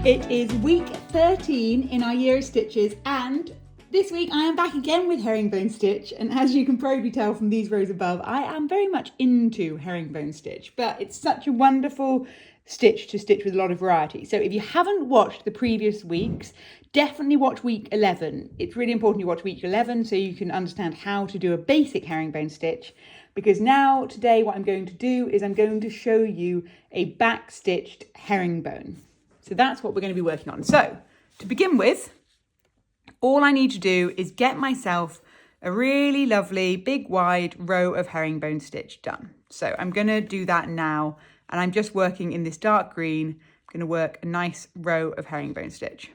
It is week 13 in our year of stitches, and this week I am back again with herringbone stitch, and as you can probably tell from these rows above, I am very much into herringbone stitch, but it's such a wonderful stitch to stitch with a lot of variety. So if you haven't watched the previous weeks, definitely watch week 11. It's really important you watch week 11 so you can understand how to do a basic herringbone stitch, because now today what I'm going to do is I'm going to show you a back stitched herringbone. So that's what we're going to be working on. So to begin with, all I need to do is get myself a really lovely big wide row of herringbone stitch done. So I'm going to do that now, and I'm just working in this dark green. I'm going to work a nice row of herringbone stitch.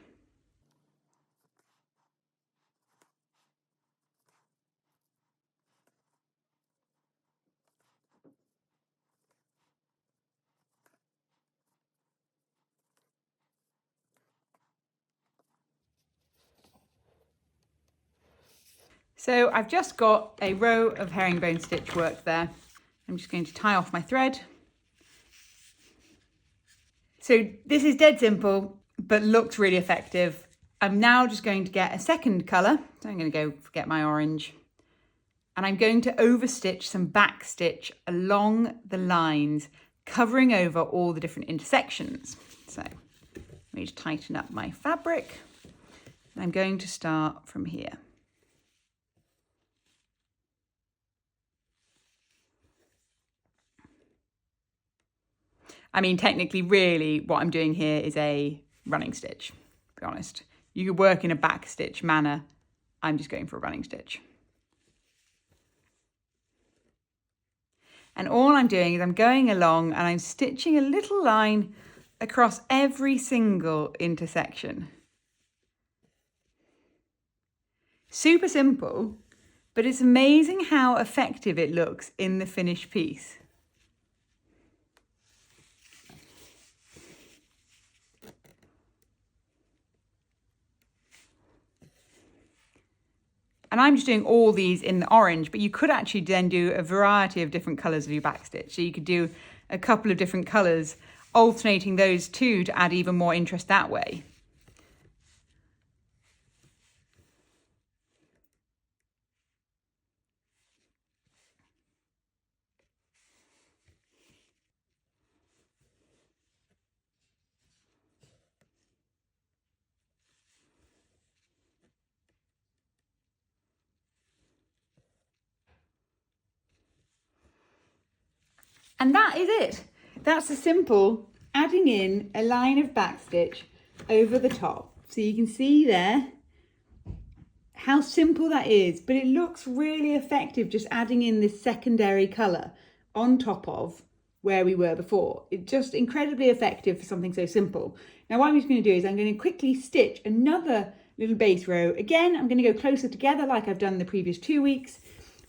So I've just got a row of herringbone stitch work there. I'm just going to tie off my thread. So this is dead simple, but looks really effective. I'm now just going to get a second colour. So I'm going to go get my orange. And I'm going to overstitch some back stitch along the lines, covering over all the different intersections. So let me just tighten up my fabric. I'm going to start from here. I mean, technically, really, what I'm doing here is a running stitch, to be honest. You could work in a back stitch manner. I'm just going for a running stitch. And all I'm doing is I'm going along and I'm stitching a little line across every single intersection. Super simple, but it's amazing how effective it looks in the finished piece. And I'm just doing all these in the orange, but you could actually then do a variety of different colours of your back stitch. So you could do a couple of different colours, alternating those two to add even more interest that way. And that is it. That's a simple adding in a line of back stitch over the top. So you can see there how simple that is, but it looks really effective just adding in this secondary colour on top of where we were before. It's just incredibly effective for something so simple. Now what I'm just going to do is I'm going to quickly stitch another little base row. Again, I'm going to go closer together like I've done the previous 2 weeks,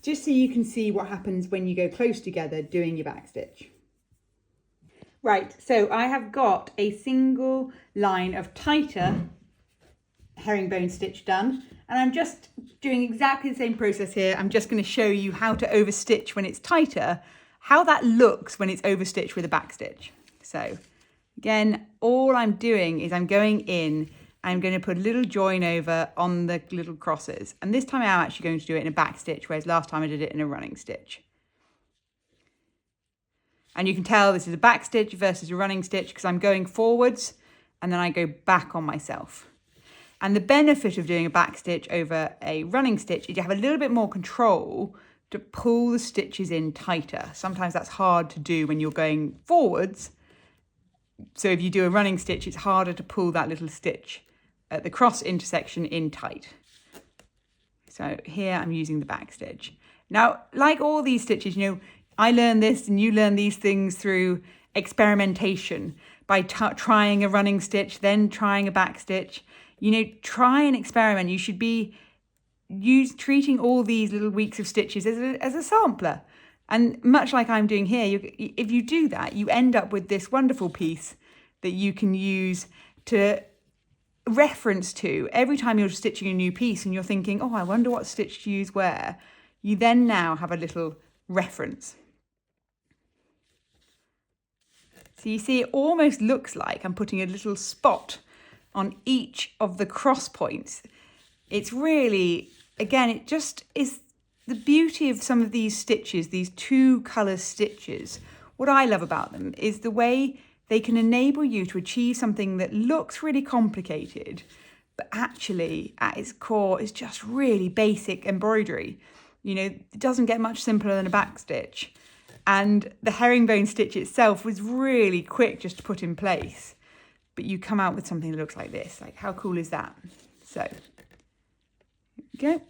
just so you can see what happens when you go close together doing your back stitch. Right, so I have got a single line of tighter herringbone stitch done, and I'm just doing exactly the same process here. I'm just going to show you how to overstitch when it's tighter, how that looks when it's overstitched with a back stitch. So again, all I'm doing is I'm going in, I'm going to put a little join over on the little crosses. And this time I'm actually going to do it in a back stitch, whereas last time I did it in a running stitch. And you can tell this is a back stitch versus a running stitch because I'm going forwards and then I go back on myself. And the benefit of doing a back stitch over a running stitch is you have a little bit more control to pull the stitches in tighter. Sometimes that's hard to do when you're going forwards. So if you do a running stitch, it's harder to pull that little stitch at the cross intersection in tight. So here I'm using the back stitch. Now, like all these stitches, you know, I learned this and you learn these things through experimentation by trying a running stitch, then trying a back stitch. You know, try and experiment. You should be treating all these little weeks of stitches as a sampler. And much like I'm doing here, if you do that, you end up with this wonderful piece that you can use to reference to every time you're stitching a new piece and you're thinking, oh, I wonder what stitch to use where. You then now have a little reference. So you see, it almost looks like I'm putting a little spot on each of the cross points. It's really, again, it just is the beauty of some of these stitches, these two colour stitches. What I love about them is the way they can enable you to achieve something that looks really complicated, but actually at its core is just really basic embroidery. You know, it doesn't get much simpler than a back stitch. And the herringbone stitch itself was really quick just to put in place. But you come out with something that looks like this. Like, how cool is that? So, here we go.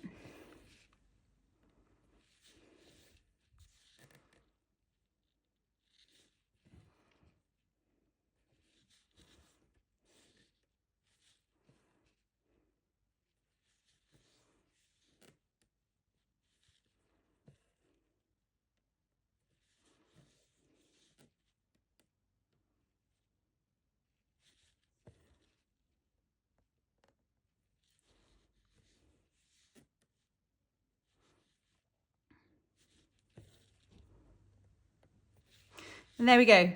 And there we go.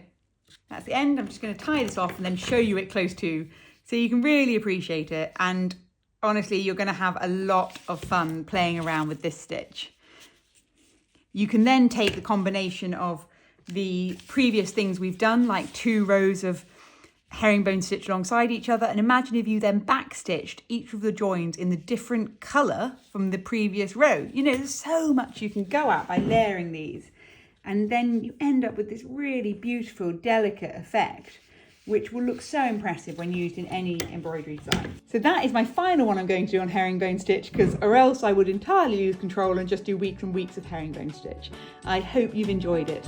That's the end. I'm just going to tie this off and then show you it close to, so you can really appreciate it. And honestly, you're going to have a lot of fun playing around with this stitch. You can then take the combination of the previous things we've done, like 2 rows of herringbone stitch alongside each other, and imagine if you then backstitched each of the joins in the different colour from the previous row. You know, there's so much you can go at by layering these. And then you end up with this really beautiful, delicate effect, which will look so impressive when used in any embroidery design. So that is my final one I'm going to do on herringbone stitch, or else I would entirely lose control and just do weeks and weeks of herringbone stitch. I hope you've enjoyed it.